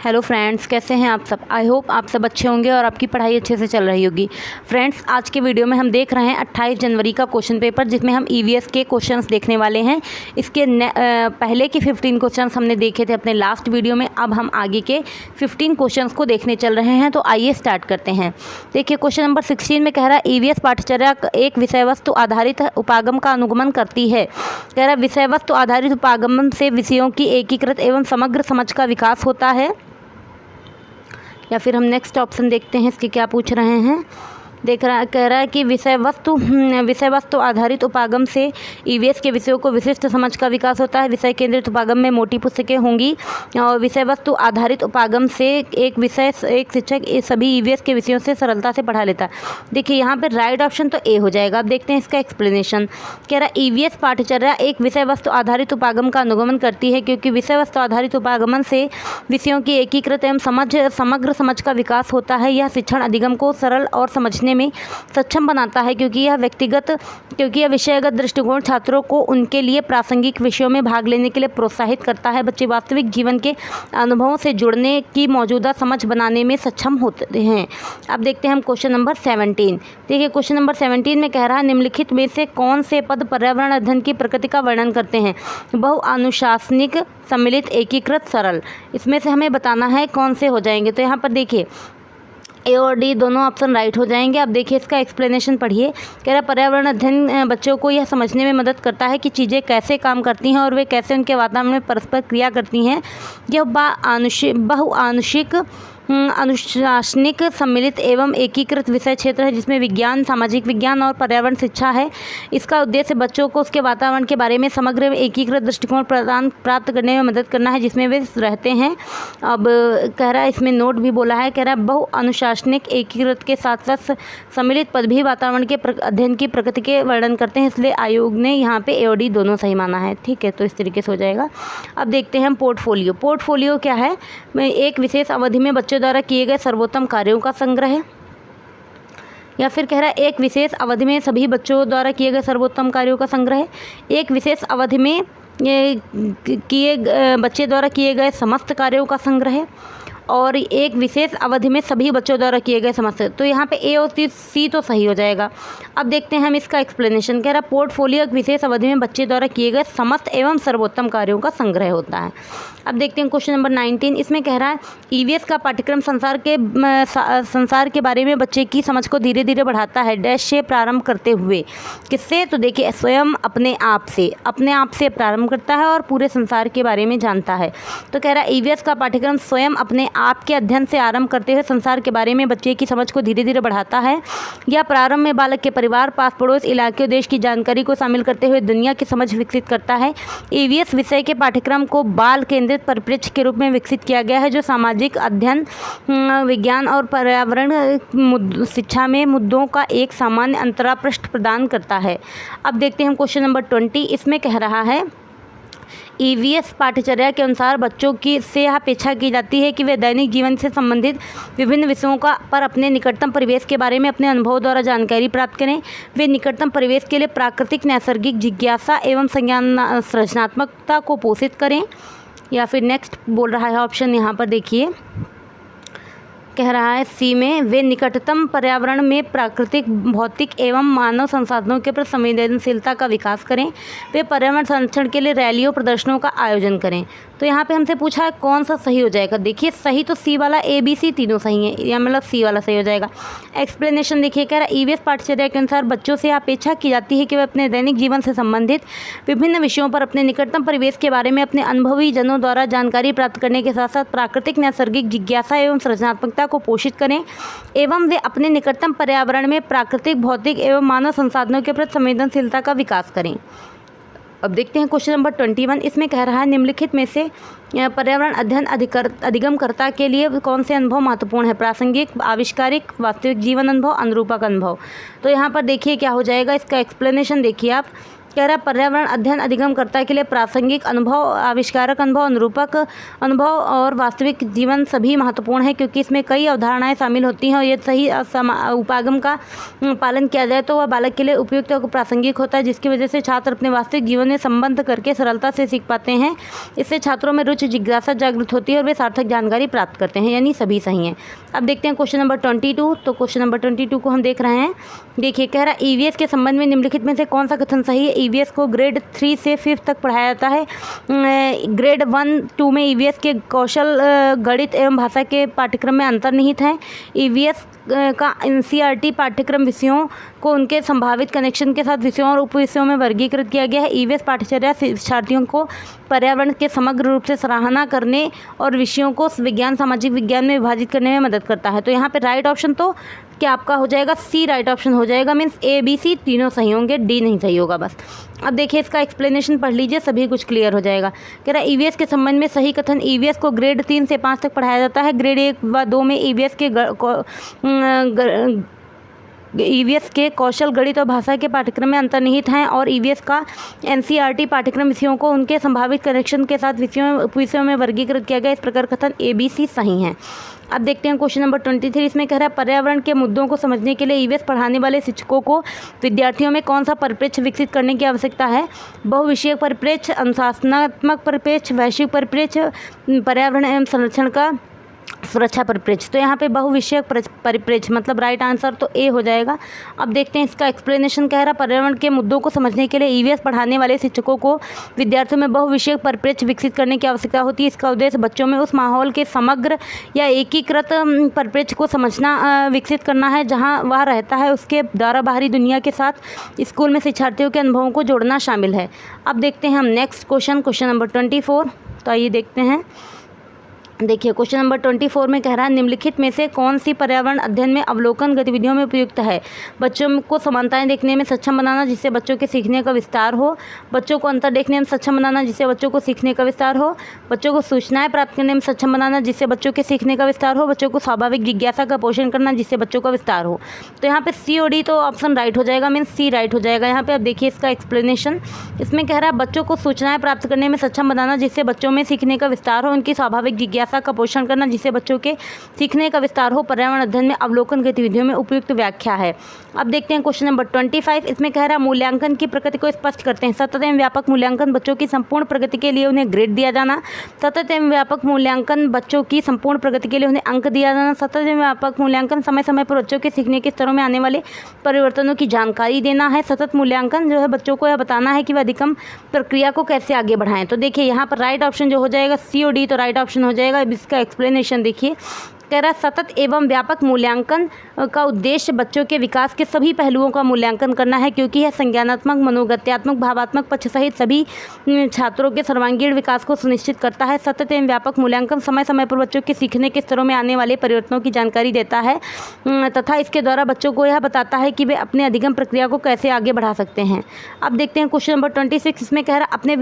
Hello friends, कैसे हैं आप सब। आई होप आप सब अच्छे होंगे और आपकी पढ़ाई अच्छे से चल रही होगी। फ्रेंड्स, आज के वीडियो में हम देख रहे हैं 28 जनवरी का क्वेश्चन पेपर, जिसमें हम ईवीएस के क्वेश्चंस देखने वाले हैं। इसके पहले के 15 क्वेश्चंस हमने देखे थे अपने लास्ट वीडियो में। अब हम आगे के 15 क्वेश्चंस को देखने चल रहे हैं, तो आइए स्टार्ट करते हैं। देखिए, क्वेश्चन नंबर 16 में कह रहा है ईवीएस पाठ्यचर्या एक विषय वस्तु आधारित उपागम का अनुगमन करती है। कह रहा है विषय वस्तु आधारित उपागमन से विषयों की एकीकृत एवं समग्र समझ का विकास होता है। या फिर हम नेक्स्ट ऑप्शन देखते हैं, इसके क्या पूछ रहे हैं। कह रहा है कि विषय वस्तु आधारित उपागम से ईवीएस के विषयों को विशिष्ट समझ का विकास होता है। विषय केंद्रित उपागम में मोटी पुस्तकें होंगी और विषय वस्तु आधारित उपागम से एक शिक्षक सभी ईवीएस के विषयों से सरलता से पढ़ा लेता है। देखिए, यहाँ पे राइट ऑप्शन तो ए हो जाएगा। अब देखते हैं इसका एक्सप्लेनेशन। कह रहा है ईवीएस पाठ्यचर्या एक विषय वस्तु आधारित उपागम का अनुगमन करती है, क्योंकि विषय वस्तु आधारित उपागमन से विषयों की एकीकृत एवं समग्र समझ का विकास होता है। यह शिक्षण अधिगम को सरल और समझने में सक्षम बनाता है, क्योंकि यह विषयगत दृष्टिकोण छात्रों को उनके लिए प्रासंगिक विषयों में भाग लेने के लिए प्रोत्साहित करता है। बच्चे वास्तविक जीवन के अनुभवों से जुड़ने की मौजूदा समझ बनाने में सक्षम होते हैं। अब देखते हैं हम क्वेश्चन नंबर 17। देखिए, क्वेश्चन नंबर 17 में कह रहा है निम्नलिखित में से कौन से पद पर्यावरण अध्ययन की प्रकृति का वर्णन करते हैं। बहुआनुशासनिक, सम्मिलित, एकीकृत, सरल। इसमें से हमें बताना है कौन से हो जाएंगे। तो यहाँ पर देखिए, ए और डी दोनों ऑप्शन राइट हो जाएंगे। अब देखिए इसका एक्सप्लेनेशन पढ़िए। कह रहा है पर्यावरण अध्ययन बच्चों को यह समझने में मदद करता है कि चीज़ें कैसे काम करती हैं और वे कैसे उनके वातावरण में परस्पर क्रिया करती हैं। यह बहुआनुषिक, अनुशासनिक, सम्मिलित एवं एकीकृत विषय क्षेत्र है, जिसमें विज्ञान, सामाजिक विज्ञान और पर्यावरण शिक्षा है। इसका उद्देश्य बच्चों को उसके वातावरण के बारे में समग्र एवं एकीकृत दृष्टिकोण प्राप्त करने में मदद करना है, जिसमें वे रहते हैं। अब कह रहा है इसमें नोट भी बोला है। कह रहा है बहुअनुशासनिक, एकीकृत के साथ साथ सम्मिलित पद भी वातावरण के अध्ययन की प्रकृति के वर्णन करते हैं, इसलिए आयोग ने यहाँ पे ए और डी दोनों सही माना है। ठीक है, तो इस तरीके से हो जाएगा। अब देखते हैं हम पोर्टफोलियो। पोर्टफोलियो क्या है? एक विशेष अवधि में बच्चों द्वारा किए गए सर्वोत्तम कार्यों का संग्रह है। या फिर कह रहा है एक विशेष अवधि में सभी बच्चों द्वारा किए गए सर्वोत्तम कार्यों का संग्रह है। एक विशेष अवधि में बच्चे द्वारा किए गए समस्त कार्यों का संग्रह है। और एक विशेष अवधि में सभी बच्चों द्वारा किए गए समस्त। तो यहाँ पे ए और सी तो सही हो जाएगा। अब देखते हैं हम इसका एक्सप्लेनेशन। कह रहा है पोर्टफोलियो एक विशेष अवधि में बच्चे द्वारा किए गए समस्त एवं सर्वोत्तम कार्यों का संग्रह होता है। अब देखते हैं क्वेश्चन नंबर 19। इसमें कह रहा है ईवीएस का पाठ्यक्रम संसार के बारे में बच्चे की समझ को धीरे धीरे बढ़ाता है। डैश से प्रारंभ करते हुए। किससे? तो देखिए, स्वयं अपने आप से प्रारंभ करता है और पूरे संसार के बारे में जानता है। तो कह रहा है ईवीएस का पाठ्यक्रम स्वयं अपने आपके अध्ययन से आरंभ करते हुए संसार के बारे में बच्चे की समझ को धीरे धीरे बढ़ाता है। यह प्रारंभ में बालक के परिवार, पास पड़ोस, इलाके और देश की जानकारी को शामिल करते हुए दुनिया की समझ विकसित करता है। ईवीएस विषय के पाठ्यक्रम को बाल केंद्रित परिप्रेक्ष्य के रूप में विकसित किया गया है, जो सामाजिक अध्ययन, विज्ञान और पर्यावरण शिक्षा में मुद्दों का एक सामान्य अंतरापृष्ठ प्रदान करता है। अब देखते हैं हम क्वेश्चन नंबर 20। इसमें कह रहा है ईवीएस पाठ्यचर्या के अनुसार बच्चों से यह अपेक्षा की जाती है कि वे दैनिक जीवन से संबंधित विभिन्न विषयों पर अपने निकटतम परिवेश के बारे में अपने अनुभव द्वारा जानकारी प्राप्त करें। वे निकटतम परिवेश के लिए प्राकृतिक, नैसर्गिक जिज्ञासा एवं सृजनात्मकता को पोषित करें। या फिर नेक्स्ट बोल रहा है ऑप्शन, यहाँ पर देखिए, कह रहा है सी में वे निकटतम पर्यावरण में प्राकृतिक, भौतिक एवं मानव संसाधनों के प्रति संवेदनशीलता का विकास करें। वे पर्यावरण संरक्षण के लिए रैलियों, प्रदर्शनों का आयोजन करें। तो यहाँ पे हमसे पूछा है कौन सा सही हो जाएगा। देखिए, सही तो सी वाला, ए बी सी तीनों सही है, या मतलब सी वाला सही हो जाएगा। एक्सप्लेनेशन देखिए, कह रहा है ईवीएस पाठ्यचर्या के अनुसार बच्चों से अपेक्षा की जाती है कि वे अपने दैनिक जीवन से संबंधित विभिन्न विषयों पर अपने निकटतम परिवेश के बारे में अपने अनुभवी जनों द्वारा जानकारी प्राप्त करने के साथ साथ प्राकृतिक, नैसर्गिक जिज्ञासा एवं सृजनात्मकता को पोषित करें, एवं वे अपने निकटतम पर्यावरण में प्राकृतिक, भौतिक एवं मानव संसाधनों के प्रति संवेदनशीलता का विकास करें। अब देखते हैं क्वेश्चन नंबर 21। इसमें कह रहा है निम्नलिखित में से पर्यावरण अध्ययन अधिगमकर्ता के लिए कौन से अनुभव महत्वपूर्ण है। प्रासंगिक, आविष्कारिक, वास्तविक जीवन अनुभव, अनुरूपक अनुभव। तो यहाँ पर देखिए क्या हो जाएगा, इसका एक्सप्लेनेशन देखिए आप। कह रहा है पर्यावरण अध्ययन अधिगमकर्ता के लिए प्रासंगिक अनुभव, आविष्कारक अनुभव, अनुरूपक अनुभव और वास्तविक जीवन सभी महत्वपूर्ण है, क्योंकि इसमें कई अवधारणाएं शामिल होती हैं और यदि सही उपागम का पालन किया जाए तो वह बालक के लिए उपयुक्त और प्रासंगिक होता है, जिसकी वजह से छात्र अपने वास्तविक जीवन में संबंध करके सरलता से सीख पाते हैं। इससे छात्रों में रुचि, जिज्ञासा जागृत होती है और वे सार्थक जानकारी प्राप्त करते हैं, यानी सभी सही हैं। अब देखते हैं क्वेश्चन नंबर 22। तो क्वेश्चन नंबर 22 को हम देख रहे हैं। देखिए, कह रहा है ईवीएस के संबंध में निम्नलिखित में से कौन सा कथन सही है। ईवीएस को ग्रेड 3 से 5 तक पढ़ाया जाता है। ग्रेड 1-2 में ईवीएस के कौशल, गणित एवं भाषा के पाठ्यक्रम में अंतर्निहित है। ईवीएस का एनसीईआरटी पाठ्यक्रम विषयों को उनके संभावित कनेक्शन के साथ विषयों और उपविषयों में वर्गीकृत किया गया है। ईवीएस पाठ्यचर्या शिक्षार्थियों को पर्यावरण के समग्र रूप से सराहना करने और विषयों को विज्ञान, सामाजिक विज्ञान में विभाजित करने में मदद करता है। तो यहाँ पे राइट ऑप्शन तो क्या आपका हो जाएगा, सी राइट ऑप्शन हो जाएगा। मीन्स ए, बी, सी तीनों सही होंगे, डी नहीं सही होगा बस। अब देखिए इसका एक्सप्लेनेशन पढ़ लीजिए, सभी कुछ क्लियर हो जाएगा। कह रहा है ईवीएस के संबंध में सही कथन, ईवीएस को ग्रेड 3 से 5 तक पढ़ाया जाता है। ग्रेड 1 व 2 में ईवीएस के कौशल, गणित और भाषा के पाठ्यक्रम में अंतर्निहित हैं और ईवीएस का एनसीईआरटी पाठ्यक्रम विषयों को उनके संभावित कनेक्शन के साथ विषयों में वर्गीकृत किया गया। इस प्रकार कथन ए, बी, सी सही हैं। अब देखते हैं क्वेश्चन नंबर 23। इसमें कह रहा है पर्यावरण के मुद्दों को समझने के लिए ईवीएस पढ़ाने वाले शिक्षकों को विद्यार्थियों में कौन सा परिप्रेक्ष्य विकसित करने की आवश्यकता है। बहुविषयक परिप्रेक्ष्य, अनुशासनात्मक परिप्रेक्ष्य, वैश्विक परिप्रेक्ष्य, पर्यावरण एवं संरक्षण का सुरक्षा परिप्रेक्ष्य। तो यहाँ पे बहुविषयक परिप्रेक्ष्य मतलब राइट आंसर तो ए हो जाएगा। अब देखते हैं इसका एक्सप्लेनेशन। कह रहा पर्यावरण के मुद्दों को समझने के लिए ईवीएस पढ़ाने वाले शिक्षकों को विद्यार्थियों में बहुविषयक परिप्रेक्ष्य विकसित करने की आवश्यकता होती है। इसका उद्देश्य बच्चों में उस माहौल के समग्र या एकीकृत परिप्रेक्ष्य को समझना, विकसित करना है जहाँ वह रहता है। उसके द्वारा बाहरी दुनिया के साथ स्कूल में शिक्षार्थियों के अनुभवों को जोड़ना शामिल है। अब देखते हैं हम नेक्स्ट क्वेश्चन नंबर 24। तो आइए देखते हैं। देखिए क्वेश्चन नंबर 24 में कह रहा है निम्नलिखित में से कौन सी पर्यावरण अध्ययन में अवलोकन गतिविधियों में उपयुक्त है। बच्चों को समानताएं देखने में सक्षम बनाना जिससे बच्चों के सीखने का विस्तार हो। बच्चों को अंतर देखने में सक्षम बनाना जिससे बच्चों को सीखने का विस्तार हो। बच्चों को सूचनाएं प्राप्त करने में सक्षम बनाना जिससे बच्चों के सीखने का विस्तार हो। बच्चों को स्वाभाविक जिज्ञासा का पोषण करना जिससे बच्चों का विस्तार हो। तो यहाँ पे सी और डी तो ऑप्शन राइट हो जाएगा, मीन्स सी राइट हो जाएगा। यहाँ पे अब देखिए इसका एक्सप्लेनेशन। इसमें कह रहा है बच्चों को सूचनाएं प्राप्त करने में सक्षम बनाना जिससे बच्चों में सीखने का विस्तार हो। उनकी स्वाभाविक जिज्ञासा का पोषण करना जिससे बच्चों के सीखने का विस्तार हो। पर्यावरण अध्ययन में अवलोकन गतिविधियों में उपयुक्त व्याख्या है। अब देखते हैं क्वेश्चन नंबर 25। इसमें कह रहा है मूल्यांकन की प्रकृति को स्पष्ट करते हैं। सतत एवं व्यापक मूल्यांकन बच्चों की संपूर्ण प्रगति के लिए उन्हें ग्रेड दिया जाना। सतत एवं व्यापक मूल्यांकन बच्चों की संपूर्ण प्रगति के लिए उन्हें अंक दिया जाना। सतत एवं व्यापक मूल्यांकन समय समय पर बच्चों के सीखने के स्तरों में आने वाले परिवर्तनों की जानकारी देना है। सतत मूल्यांकन जो है बच्चों को यह बताना है कि वह अधिगम प्रक्रिया को कैसे आगे बढ़ाएं। तो देखिए यहाँ पर राइट ऑप्शन जो हो जाएगा सी और डी तो राइट ऑप्शन हो जाएगा। इसका एक्सप्लेनेशन देखिए। कह रहा सतत एवं व्यापक मूल्यांकन का उद्देश्य बच्चों के विकास के सभी पहलुओं का मूल्यांकन करना है, क्योंकि यह संज्ञानात्मक, मनोगत्यात्मक, भावात्मक पक्ष सहित सभी छात्रों के सर्वांगीण विकास को सुनिश्चित करता है। सतत एवं व्यापक मूल्यांकन समय समय पर बच्चों के सीखने के स्तरों में आने वाले परिवर्तनों की जानकारी देता है तथा इसके द्वारा बच्चों को यह बताता है कि वे अपने अधिगम प्रक्रिया को कैसे आगे बढ़ा सकते हैं। अब देखते हैं क्वेश्चन नंबर 26। इसमें कह रहा अपने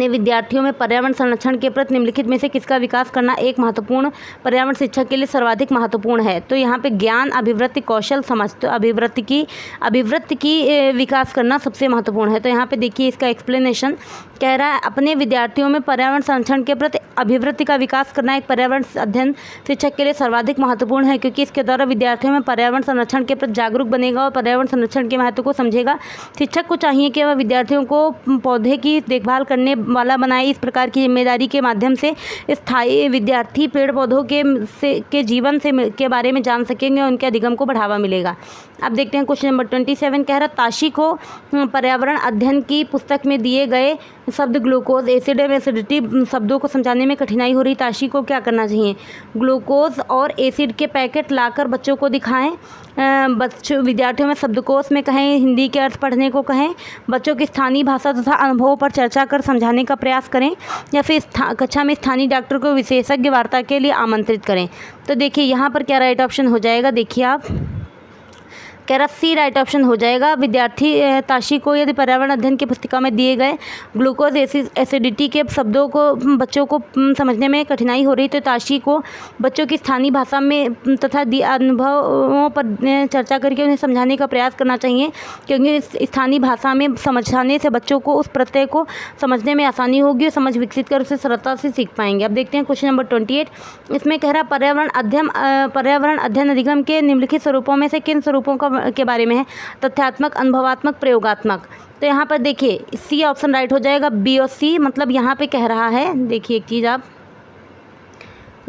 विद्यार्थियों में पर्यावरण संरक्षण के प्रति निम्नलिखित में से किसका विकास करना एक महत्वपूर्ण पर्यावरण शिक्षा के लिए सर्वाधिक महत्वपूर्ण है। तो यहाँ पे ज्ञान, अभिवृत्ति, कौशल, समझ। तो अभिवृत्ति की विकास करना सबसे महत्वपूर्ण है। तो यहाँ पे देखिए इसका एक्सप्लेनेशन। कह रहा है अपने विद्यार्थियों में पर्यावरण संरक्षण के प्रति अभिवृत्ति का विकास करना एक पर्यावरण अध्ययन शिक्षक के लिए सर्वाधिक महत्वपूर्ण है, क्योंकि इसके द्वारा विद्यार्थियों में पर्यावरण संरक्षण के प्रति जागरूक बनेगा और पर्यावरण संरक्षण के महत्व को समझेगा। शिक्षक को चाहिए कि वह विद्यार्थियों को पौधे की देखभाल करने वाला बनाए। इस प्रकार की जिम्मेदारी के माध्यम से स्थायी विद्यार्थी पेड़ पौधों के जीवन से के बारे में जान सकेंगे और उनके अधिगम को बढ़ावा मिलेगा। अब देखते हैं क्वेश्चन नंबर 27। कह रहा ताशी को पर्यावरण अध्ययन की पुस्तक में दिए गए शब्द ग्लूकोज, एसिड एवं एसिडिटी शब्दों को समझाने में कठिनाई हो रही। ताशी को क्या करना चाहिए। ग्लूकोज और एसिड के पैकेट लाकर बच्चों को दिखाएं। विद्यार्थियों में शब्दकोश में कहें, हिंदी के अर्थ पढ़ने को कहें। बच्चों की स्थानीय भाषा तथा अनुभवों पर चर्चा कर समझाने का प्रयास करें, या फिर कक्षा में स्थानीय डॉक्टर को विशेषज्ञ वार्ता के लिए आमंत्रित करें। तो देखिए यहाँ पर क्या राइट ऑप्शन हो जाएगा। देखिए आप कह रहा सी राइट ऑप्शन हो जाएगा। विद्यार्थी ताशी को यदि पर्यावरण अध्ययन की पुस्तिका में दिए गए ग्लूकोज एसिडिटी के शब्दों को बच्चों को समझने में कठिनाई हो रही तो ताशी को बच्चों की स्थानीय भाषा में तथा अनुभवों पर चर्चा करके उन्हें समझाने का प्रयास करना चाहिए, क्योंकि स्थानीय भाषा में समझाने से बच्चों को उस प्रत्यय को समझने में आसानी होगी और समझ विकसित कर उसे सरलता से सीख पाएंगे। अब देखते हैं क्वेश्चन नंबर 28। इसमें कह रहा पर्यावरण अध्ययन अधिगम के निम्नलिखित स्वरूपों में से किन स्वरूपों के बारे में है? तथ्यात्मक, अनुभवात्मक, प्रयोगात्मक। तो यहाँ पर देखिए सी ऑप्शन राइट हो जाएगा। बी और सी मतलब यहाँ पे कह रहा है, देखिए एक चीज़ आप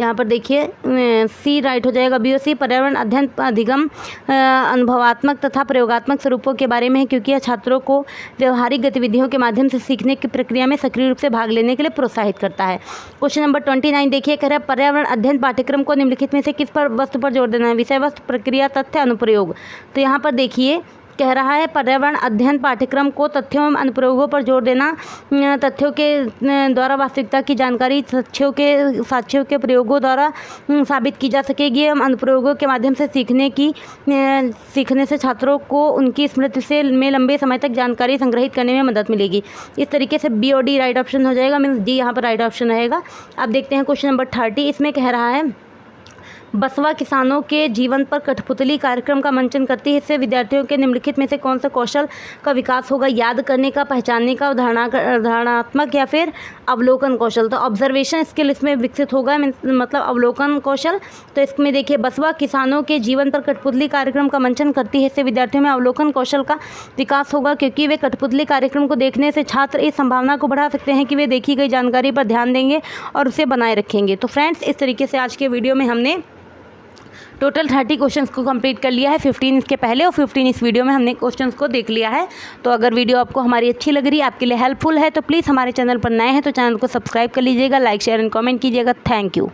यहाँ पर देखिए सी राइट हो जाएगा। बी और सी पर्यावरण अध्ययन अधिगम अनुभवात्मक तथा प्रयोगात्मक स्वरूपों के बारे में है, क्योंकि यह छात्रों को व्यवहारिक गतिविधियों के माध्यम से सीखने की प्रक्रिया में सक्रिय रूप से भाग लेने के लिए प्रोत्साहित करता है। क्वेश्चन नंबर 29 देखिए, कह रहा है पर्यावरण अध्ययन पाठ्यक्रम को निम्नलिखित में से किस पर वस्तु पर जोर देना है? विषय वस्तु, प्रक्रिया, तथ्य, अनुप्रयोग। तो यहाँ पर देखिए कह रहा है पर्यावरण अध्ययन पाठ्यक्रम को तथ्यों एवं अनुप्रयोगों पर जोर देना। तथ्यों के द्वारा वास्तविकता की जानकारी साक्ष्यों के प्रयोगों द्वारा साबित की जा सकेगी एवं अनुप्रयोगों के माध्यम से सीखने से छात्रों को उनकी स्मृति से में लंबे समय तक जानकारी संग्रहित करने में मदद मिलेगी। इस तरीके से बी और डी राइट ऑप्शन हो जाएगा, मीन्स डी यहाँ पर राइट ऑप्शन रहेगा। अब देखते हैं क्वेश्चन नंबर 30। इसमें कह रहा है बसवा किसानों के जीवन पर कठपुतली कार्यक्रम का मंचन करती है। इससे विद्यार्थियों के निम्नलिखित में से कौन सा कौशल का विकास होगा? याद करने का, पहचानने का, धारणात्मक या फिर अवलोकन कौशल। तो ऑब्जर्वेशन स्किल इसमें विकसित होगा, मतलब अवलोकन कौशल। तो इसमें देखिए बसवा किसानों के जीवन पर कठपुतली कार्यक्रम का मंचन करती है। इससे विद्यार्थियों में अवलोकन कौशल का विकास होगा, क्योंकि वे कठपुतली कार्यक्रम को देखने से छात्र इस संभावना को बढ़ा सकते हैं कि वे देखी गई जानकारी पर ध्यान देंगे और उसे बनाए रखेंगे। तो फ्रेंड्स, इस तरीके से आज के वीडियो में हमने टोटल 30 क्वेश्चंस को कंप्लीट कर लिया है। 15 इसके पहले और 15 इस वीडियो में हमने क्वेश्चंस को देख लिया है। तो अगर वीडियो आपको हमारी अच्छी लग रही है, आपके लिए हेल्पफुल है, तो प्लीज़ हमारे चैनल पर नए हैं तो चैनल को सब्सक्राइब कर लीजिएगा, लाइक, शेयर एंड कमेंट कीजिएगा। Thank you.